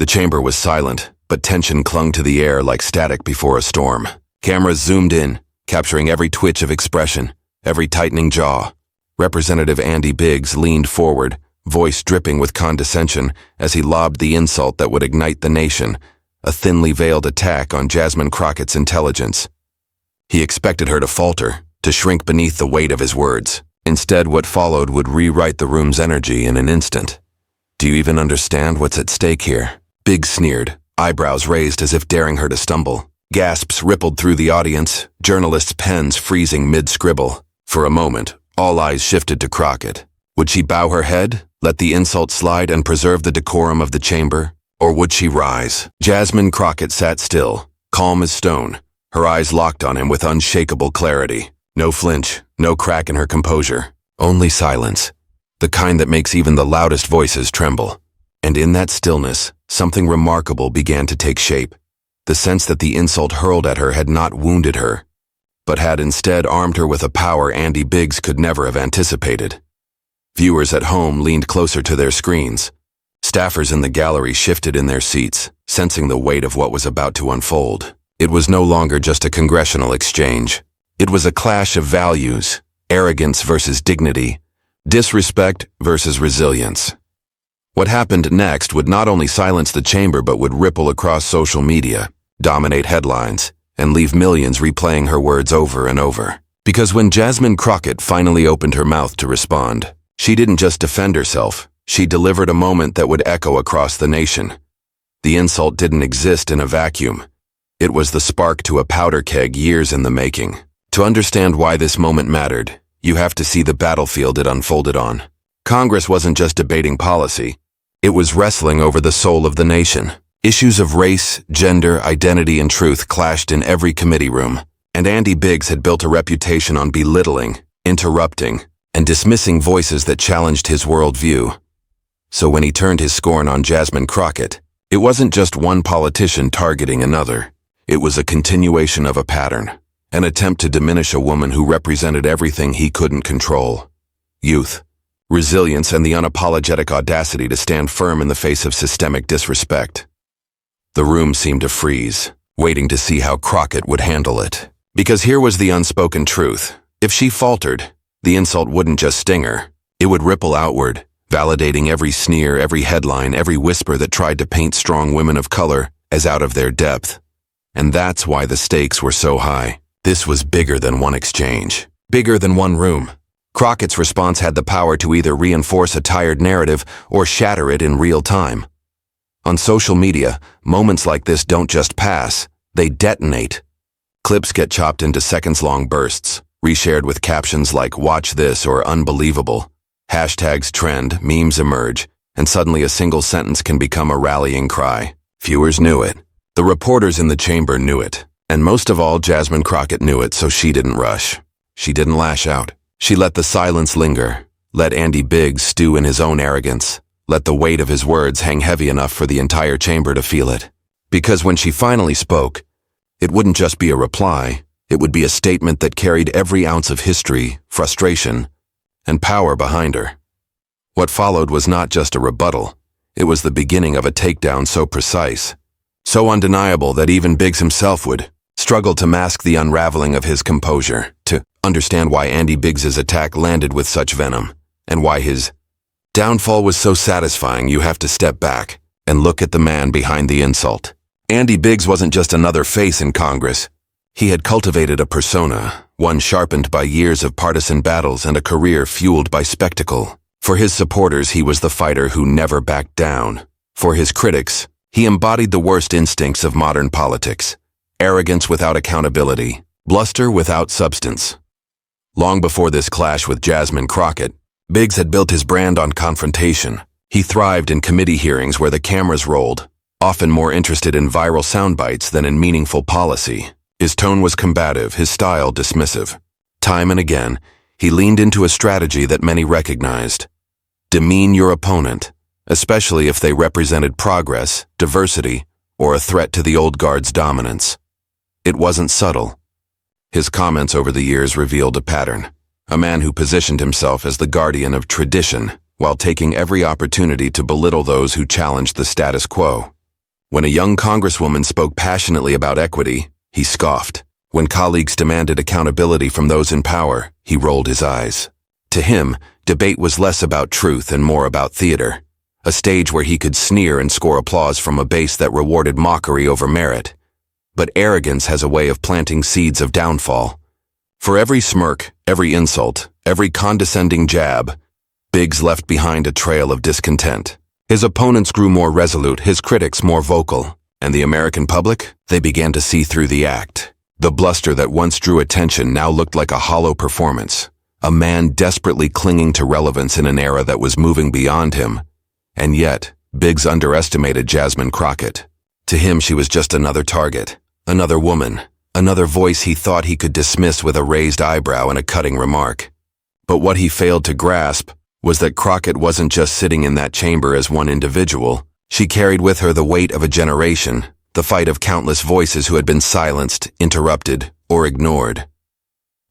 The chamber was silent, but tension clung to the air like static before a storm. Cameras zoomed in, capturing every twitch of expression, every tightening jaw. Representative Andy Biggs leaned forward, voice dripping with condescension as he lobbed the insult that would ignite the nation, a thinly veiled attack on Jasmine Crockett's intelligence. He expected her to falter, to shrink beneath the weight of his words. Instead, what followed would rewrite the room's energy in an instant. "Do you even understand what's at stake here?" Biggs sneered, eyebrows raised as if daring her to stumble. Gasps rippled through the audience, journalists' pens freezing mid-scribble. For a moment, all eyes shifted to Crockett. Would she bow her head, let the insult slide and preserve the decorum of the chamber? Or would she rise? Jasmine Crockett sat still, calm as stone, her eyes locked on him with unshakable clarity. No flinch, no crack in her composure, only silence, the kind that makes even the loudest voices tremble. And in that stillness, something remarkable began to take shape. The sense that the insult hurled at her had not wounded her, but had instead armed her with a power Andy Biggs could never have anticipated. Viewers at home leaned closer to their screens. Staffers in the gallery shifted in their seats, sensing the weight of what was about to unfold. It was no longer just a congressional exchange. It was a clash of values, arrogance versus dignity, disrespect versus resilience. What happened next would not only silence the chamber but would ripple across social media, dominate headlines, and leave millions replaying her words over and over. Because when Jasmine Crockett finally opened her mouth to respond, she didn't just defend herself, she delivered a moment that would echo across the nation. The insult didn't exist in a vacuum. It was the spark to a powder keg years in the making. To understand why this moment mattered, you have to see the battlefield it unfolded on. Congress wasn't just debating policy. It was wrestling over the soul of the nation. Issues of race, gender, identity, and truth clashed in every committee room, and Andy Biggs had built a reputation on belittling, interrupting, and dismissing voices that challenged his worldview. So when he turned his scorn on Jasmine Crockett, it wasn't just one politician targeting another. It was a continuation of a pattern, an attempt to diminish a woman who represented everything he couldn't control: youth, resilience, and the unapologetic audacity to stand firm in the face of systemic disrespect. The room seemed to freeze, waiting to see how Crockett would handle it. Because here was the unspoken truth. If she faltered, the insult wouldn't just sting her. It would ripple outward, validating every sneer, every headline, every whisper that tried to paint strong women of color as out of their depth. And that's why the stakes were so high. This was bigger than one exchange, bigger than one room. Crockett's response had the power to either reinforce a tired narrative or shatter it in real time. On social media, moments like this don't just pass, they detonate. Clips get chopped into seconds-long bursts, reshared with captions like "watch this" or "unbelievable." Hashtags trend, memes emerge, and suddenly a single sentence can become a rallying cry. Viewers knew it. The reporters in the chamber knew it. And most of all, Jasmine Crockett knew it, so she didn't rush. She didn't lash out. She let the silence linger, let Andy Biggs stew in his own arrogance, let the weight of his words hang heavy enough for the entire chamber to feel it. Because when she finally spoke, it wouldn't just be a reply, it would be a statement that carried every ounce of history, frustration, and power behind her. What followed was not just a rebuttal, it was the beginning of a takedown so precise, so undeniable that even Biggs himself would struggle to mask the unraveling of his composure, to understand why Andy Biggs's attack landed with such venom, and why his downfall was so satisfying. You have to step back and look at the man behind the insult. Andy Biggs wasn't just another face in Congress. He had cultivated a persona, one sharpened by years of partisan battles and a career fueled by spectacle. For his supporters, he was the fighter who never backed down. For his critics, he embodied the worst instincts of modern politics: arrogance without accountability, bluster without substance. Long before this clash with Jasmine Crockett, Biggs had built his brand on confrontation. He thrived in committee hearings where the cameras rolled, often more interested in viral sound bites than in meaningful policy. His tone was combative, his style dismissive. Time and again, he leaned into a strategy that many recognized: demean your opponent, especially if they represented progress, diversity, or a threat to the old guard's dominance. It wasn't subtle. His comments over the years revealed a pattern. A man who positioned himself as the guardian of tradition while taking every opportunity to belittle those who challenged the status quo. When a young congresswoman spoke passionately about equity, he scoffed. When colleagues demanded accountability from those in power, he rolled his eyes. To him, debate was less about truth and more about theater, a stage where he could sneer and score applause from a base that rewarded mockery over merit. But arrogance has a way of planting seeds of downfall. For every smirk, every insult, every condescending jab, Biggs left behind a trail of discontent. His opponents grew more resolute, his critics more vocal, and the American public, they began to see through the act. The bluster that once drew attention now looked like a hollow performance, a man desperately clinging to relevance in an era that was moving beyond him. And yet, Biggs underestimated Jasmine Crockett. To him, she was just another target, another woman, another voice he thought he could dismiss with a raised eyebrow and a cutting remark. But what he failed to grasp was that Crockett wasn't just sitting in that chamber as one individual. She carried with her the weight of a generation, the fight of countless voices who had been silenced, interrupted, or ignored.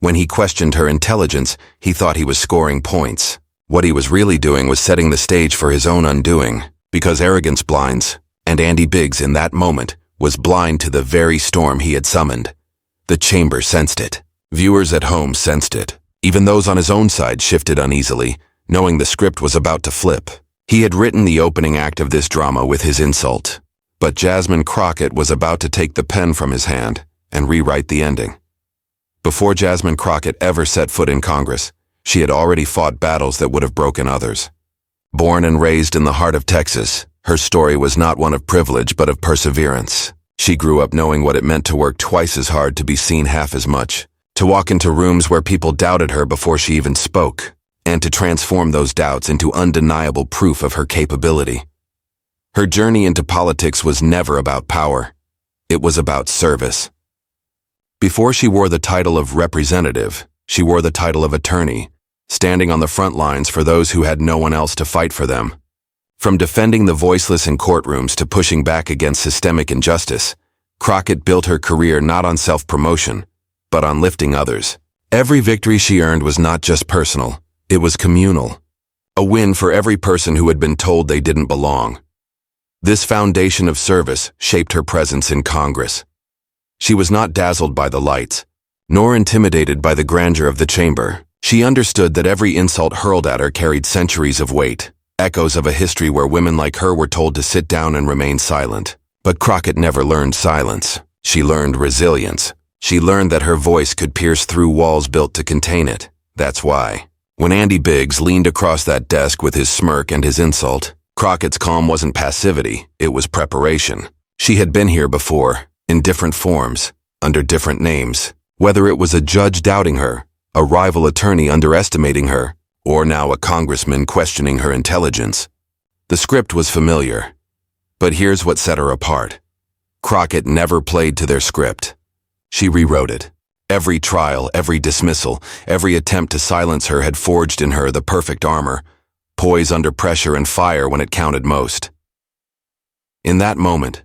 When he questioned her intelligence, he thought he was scoring points. What he was really doing was setting the stage for his own undoing, because arrogance blinds, and Andy Biggs in that moment was blind to the very storm he had summoned. The chamber sensed it. Viewers at home sensed it. Even those on his own side shifted uneasily, knowing the script was about to flip. He had written the opening act of this drama with his insult, but Jasmine Crockett was about to take the pen from his hand and rewrite the ending. Before Jasmine Crockett ever set foot in Congress, she had already fought battles that would have broken others. Born and raised in the heart of Texas, her story was not one of privilege but of perseverance. She grew up knowing what it meant to work twice as hard to be seen half as much, to walk into rooms where people doubted her before she even spoke, and to transform those doubts into undeniable proof of her capability. Her journey into politics was never about power. It was about service. Before she wore the title of representative, she wore the title of attorney, standing on the front lines for those who had no one else to fight for them. From defending the voiceless in courtrooms to pushing back against systemic injustice, Crockett built her career not on self-promotion, but on lifting others. Every victory she earned was not just personal, it was communal. A win for every person who had been told they didn't belong. This foundation of service shaped her presence in Congress. She was not dazzled by the lights, nor intimidated by the grandeur of the chamber. She understood that every insult hurled at her carried centuries of weight, echoes of a history where women like her were told to sit down and remain silent. But Crockett never learned silence. She learned resilience. She learned that her voice could pierce through walls built to contain it. That's why, when Andy Biggs leaned across that desk with his smirk and his insult, Crockett's calm wasn't passivity, it was preparation. She had been here before, in different forms, under different names. Whether it was a judge doubting her, a rival attorney underestimating her, or now a congressman questioning her intelligence. The script was familiar. But here's what set her apart. Crockett never played to their script. She rewrote it. Every trial, every dismissal, every attempt to silence her had forged in her the perfect armor, poise under pressure and fire when it counted most. In that moment,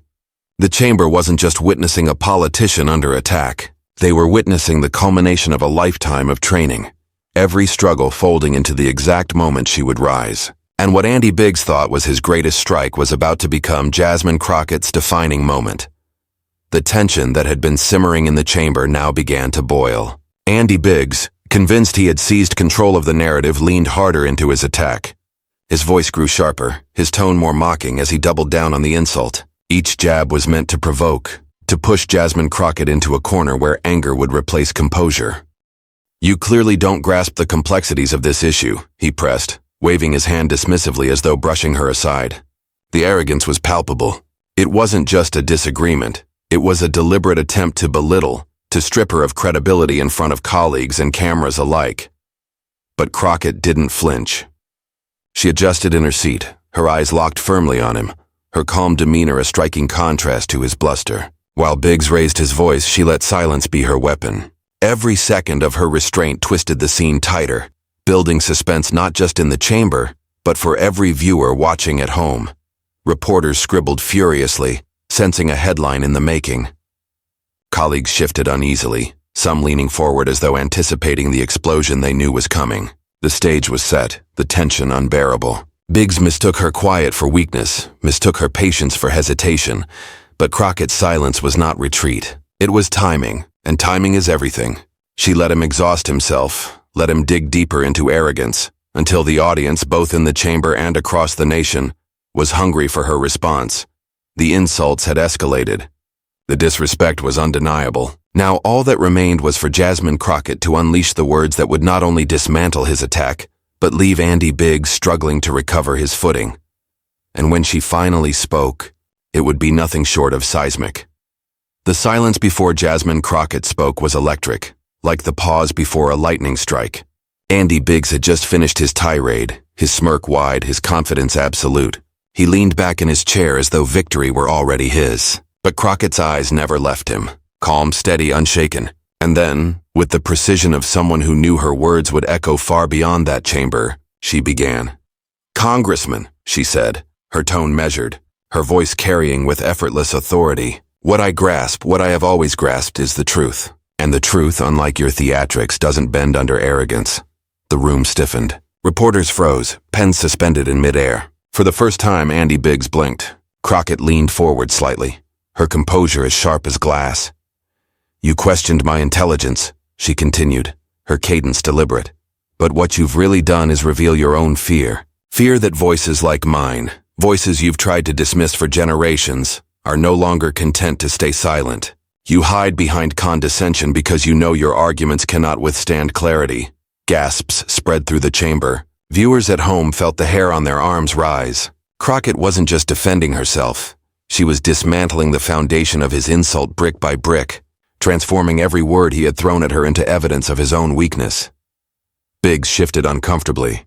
the chamber wasn't just witnessing a politician under attack. They were witnessing the culmination of a lifetime of training, every struggle folding into the exact moment she would rise. And what Andy Biggs thought was his greatest strike was about to become Jasmine Crockett's defining moment. The tension that had been simmering in the chamber now began to boil. Andy Biggs, convinced he had seized control of the narrative, leaned harder into his attack. His voice grew sharper, his tone more mocking as he doubled down on the insult. Each jab was meant to provoke, to push Jasmine Crockett into a corner where anger would replace composure. "You clearly don't grasp the complexities of this issue," he pressed, waving his hand dismissively as though brushing her aside. The arrogance was palpable. It wasn't just a disagreement. It was a deliberate attempt to belittle, to strip her of credibility in front of colleagues and cameras alike. But Crockett didn't flinch. She adjusted in her seat, her eyes locked firmly on him, her calm demeanor a striking contrast to his bluster. While Biggs raised his voice, she let silence be her weapon. Every second of her restraint twisted the scene tighter, building suspense not just in the chamber, but for every viewer watching at home. Reporters scribbled furiously, sensing a headline in the making. Colleagues shifted uneasily, some leaning forward as though anticipating the explosion they knew was coming. The stage was set, the tension unbearable. Biggs mistook her quiet for weakness, mistook her patience for hesitation, but Crockett's silence was not retreat. It was timing, and timing is everything. She let him exhaust himself, let him dig deeper into arrogance, until the audience, both in the chamber and across the nation, was hungry for her response. The insults had escalated. The disrespect was undeniable. Now all that remained was for Jasmine Crockett to unleash the words that would not only dismantle his attack, but leave Andy Biggs struggling to recover his footing. And when she finally spoke, it would be nothing short of seismic. The silence before Jasmine Crockett spoke was electric, like the pause before a lightning strike. Andy Biggs had just finished his tirade, his smirk wide, his confidence absolute. He leaned back in his chair as though victory were already his. But Crockett's eyes never left him, calm, steady, unshaken. And then, with the precision of someone who knew her words would echo far beyond that chamber, she began. "Congressman," she said, her tone measured, her voice carrying with effortless authority. "What I grasp, what I have always grasped, is the truth. And the truth, unlike your theatrics, doesn't bend under arrogance." The room stiffened. Reporters froze, pens suspended in midair. For the first time, Andy Biggs blinked. Crockett leaned forward slightly, her composure as sharp as glass. "You questioned my intelligence," she continued, her cadence deliberate. "But what you've really done is reveal your own fear. Fear that voices like mine, voices you've tried to dismiss for generations, are no longer content to stay silent. You hide behind condescension because you know your arguments cannot withstand clarity." Gasps spread through the chamber. Viewers at home felt the hair on their arms rise. Crockett wasn't just defending herself. She was dismantling the foundation of his insult brick by brick, transforming every word he had thrown at her into evidence of his own weakness. Biggs shifted uncomfortably,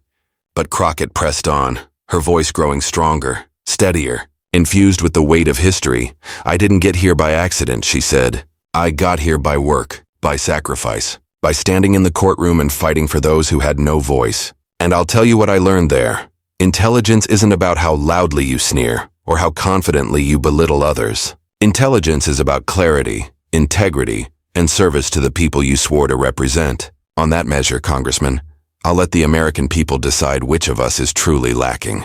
but Crockett pressed on, her voice growing stronger, steadier, infused with the weight of history. "I didn't get here by accident," she said. "I got here by work, by sacrifice, by standing in the courtroom and fighting for those who had no voice. And I'll tell you what I learned there. Intelligence isn't about how loudly you sneer or how confidently you belittle others. Intelligence is about clarity, integrity, and service to the people you swore to represent. On that measure, Congressman, I'll let the American people decide which of us is truly lacking."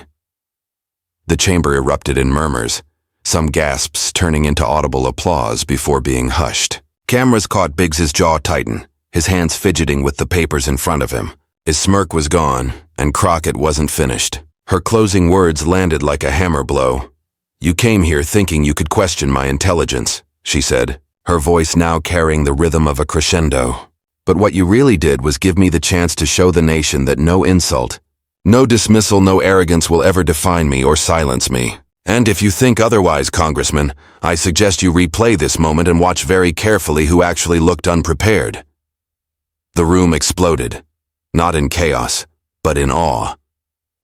The chamber erupted in murmurs, some gasps turning into audible applause before being hushed. Cameras caught Biggs's jaw tighten, his hands fidgeting with the papers in front of him. His smirk was gone, and Crockett wasn't finished. Her closing words landed like a hammer blow. "You came here thinking you could question my intelligence," she said, her voice now carrying the rhythm of a crescendo. "But what you really did was give me the chance to show the nation that no insult, no dismissal, no arrogance will ever define me or silence me. And if you think otherwise, Congressman, I suggest you replay this moment and watch very carefully who actually looked unprepared." The room exploded. Not in chaos, but in awe.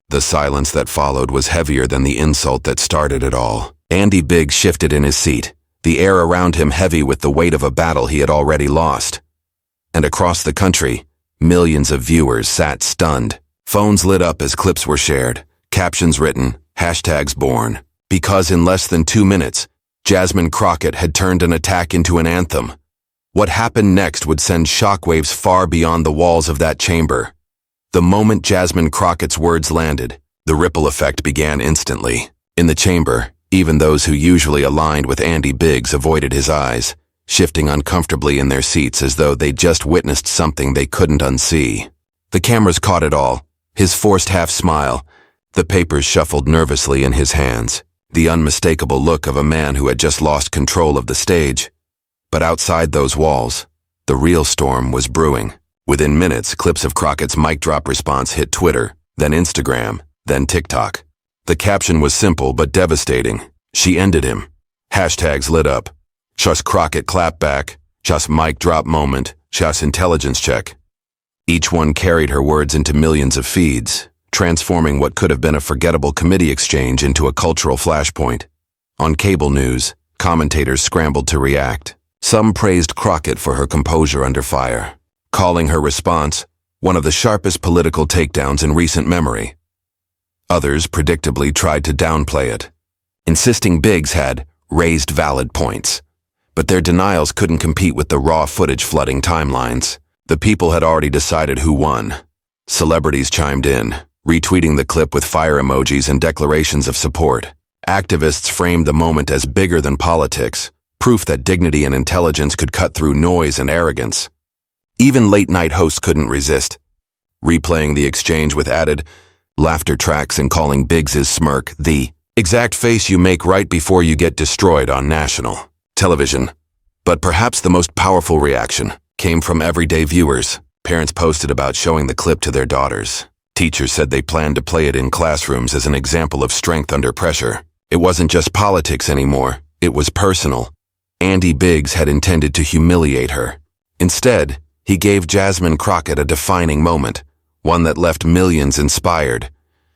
The silence that followed was heavier than the insult that started it all. Andy Biggs shifted in his seat, the air around him heavy with the weight of a battle he had already lost. And across the country, millions of viewers sat stunned. Phones lit up as clips were shared, captions written, hashtags born. Because in less than 2 minutes, Jasmine Crockett had turned an attack into an anthem. What happened next would send shockwaves far beyond the walls of that chamber. The moment Jasmine Crockett's words landed, the ripple effect began instantly. In the chamber, even those who usually aligned with Andy Biggs avoided his eyes, shifting uncomfortably in their seats as though they'd just witnessed something they couldn't unsee. The cameras caught it all, his forced half-smile, the papers shuffled nervously in his hands, the unmistakable look of a man who had just lost control of the stage. But outside those walls, the real storm was brewing. Within minutes, clips of Crockett's mic drop response hit Twitter, then Instagram, then TikTok. The caption was simple but devastating. She ended him. Hashtags lit up. Just Crockett clapback, just mic drop moment, just intelligence check. Each one carried her words into millions of feeds, transforming what could have been a forgettable committee exchange into a cultural flashpoint. On cable news, commentators scrambled to react. Some praised Crockett for her composure under fire, calling her response one of the sharpest political takedowns in recent memory. Others predictably tried to downplay it, insisting Biggs had raised valid points. But their denials couldn't compete with the raw footage flooding timelines. The people had already decided who won. Celebrities chimed in, retweeting the clip with fire emojis and declarations of support. Activists framed the moment as bigger than politics, proof that dignity and intelligence could cut through noise and arrogance. Even late-night hosts couldn't resist, replaying the exchange with added laughter tracks and calling Biggs's smirk the exact face you make right before you get destroyed on national television. But perhaps the most powerful reaction came from everyday viewers. Parents posted about showing the clip to their daughters. Teachers said they planned to play it in classrooms as an example of strength under pressure. It wasn't just politics anymore, it was personal. Andy Biggs had intended to humiliate her. Instead, he gave Jasmine Crockett a defining moment, one that left millions inspired,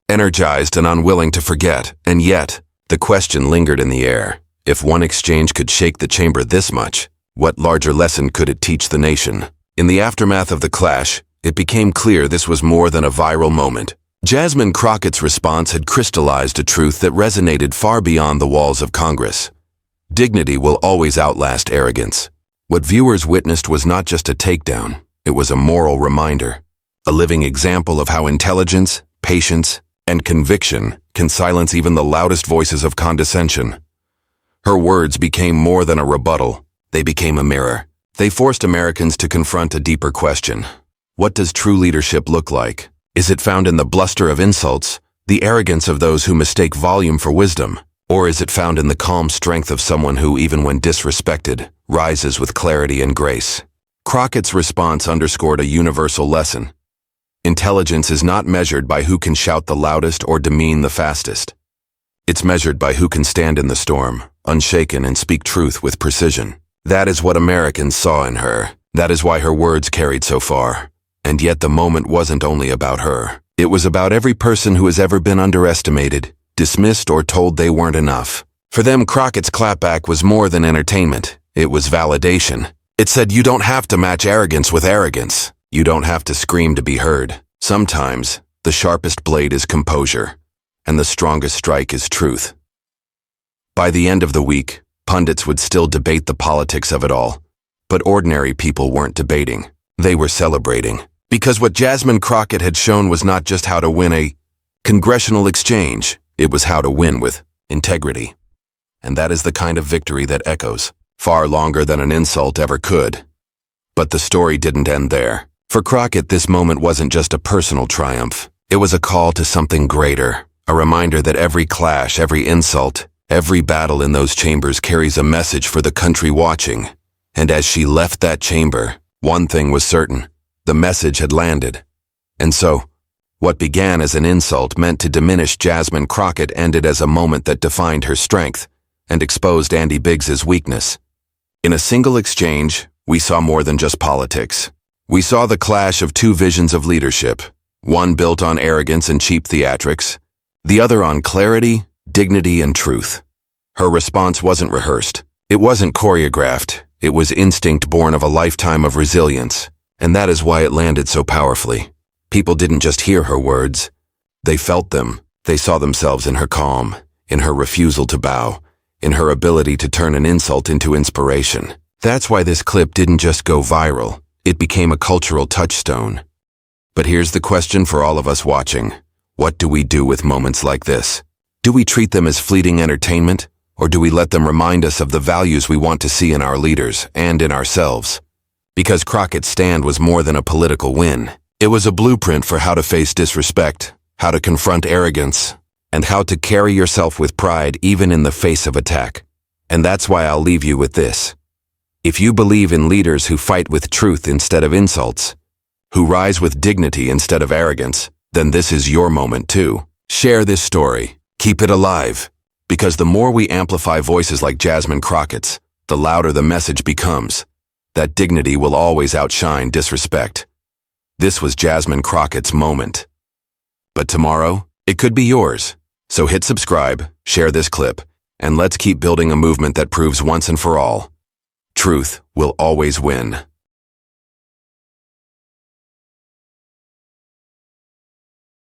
energized and unwilling to forget. And yet, the question lingered in the air. If one exchange could shake the chamber this much, what larger lesson could it teach the nation? In the aftermath of the clash, it became clear this was more than a viral moment. Jasmine Crockett's response had crystallized a truth that resonated far beyond the walls of Congress. Dignity will always outlast arrogance. What viewers witnessed was not just a takedown, it was a moral reminder, a living example of how intelligence, patience, and conviction can silence even the loudest voices of condescension. Her words became more than a rebuttal, they became a mirror. They forced Americans to confront a deeper question. What does true leadership look like? Is it found in the bluster of insults, the arrogance of those who mistake volume for wisdom? Or is it found in the calm strength of someone who, even when disrespected, rises with clarity and grace? Crockett's response underscored a universal lesson. Intelligence is not measured by who can shout the loudest or demean the fastest. It's measured by who can stand in the storm, unshaken, and speak truth with precision. That is what Americans saw in her. That is why her words carried so far. And yet the moment wasn't only about her. It was about every person who has ever been underestimated, dismissed, or told they weren't enough. For them, Crockett's clapback was more than entertainment. It was validation. It said you don't have to match arrogance with arrogance. You don't have to scream to be heard. Sometimes, the sharpest blade is composure, and the strongest strike is truth. By the end of the week, pundits would still debate the politics of it all. But ordinary people weren't debating. They were celebrating. Because what Jasmine Crockett had shown was not just how to win a congressional exchange, it was how to win with integrity. And that is the kind of victory that echoes far longer than an insult ever could. But the story didn't end there. For Crockett, this moment wasn't just a personal triumph. It was a call to something greater, a reminder that every clash, every insult, every battle in those chambers carries a message for the country watching. And as she left that chamber, one thing was certain. The message had landed. And so, what began as an insult meant to diminish Jasmine Crockett ended as a moment that defined her strength and exposed Andy Biggs's weakness. In a single exchange, we saw more than just politics. We saw the clash of two visions of leadership, one built on arrogance and cheap theatrics, the other on clarity, dignity, and truth. Her response wasn't rehearsed. It wasn't choreographed. It was instinct born of a lifetime of resilience, and that is why it landed so powerfully. People didn't just hear her words. They felt them. They saw themselves in her calm, in her refusal to bow, in her ability to turn an insult into inspiration. That's why this clip didn't just go viral. It became a cultural touchstone. But here's the question for all of us watching. What do we do with moments like this? Do we treat them as fleeting entertainment, or do we let them remind us of the values we want to see in our leaders and in ourselves? Because Crockett's stand was more than a political win. It was a blueprint for how to face disrespect, how to confront arrogance, and how to carry yourself with pride even in the face of attack. And that's why I'll leave you with this. If you believe in leaders who fight with truth instead of insults, who rise with dignity instead of arrogance, then this is your moment too. Share this story. Keep it alive. Because the more we amplify voices like Jasmine Crockett's, the louder the message becomes. That dignity will always outshine disrespect. This was Jasmine Crockett's moment. But tomorrow, it could be yours. So hit subscribe, share this clip, and let's keep building a movement that proves once and for all, truth will always win.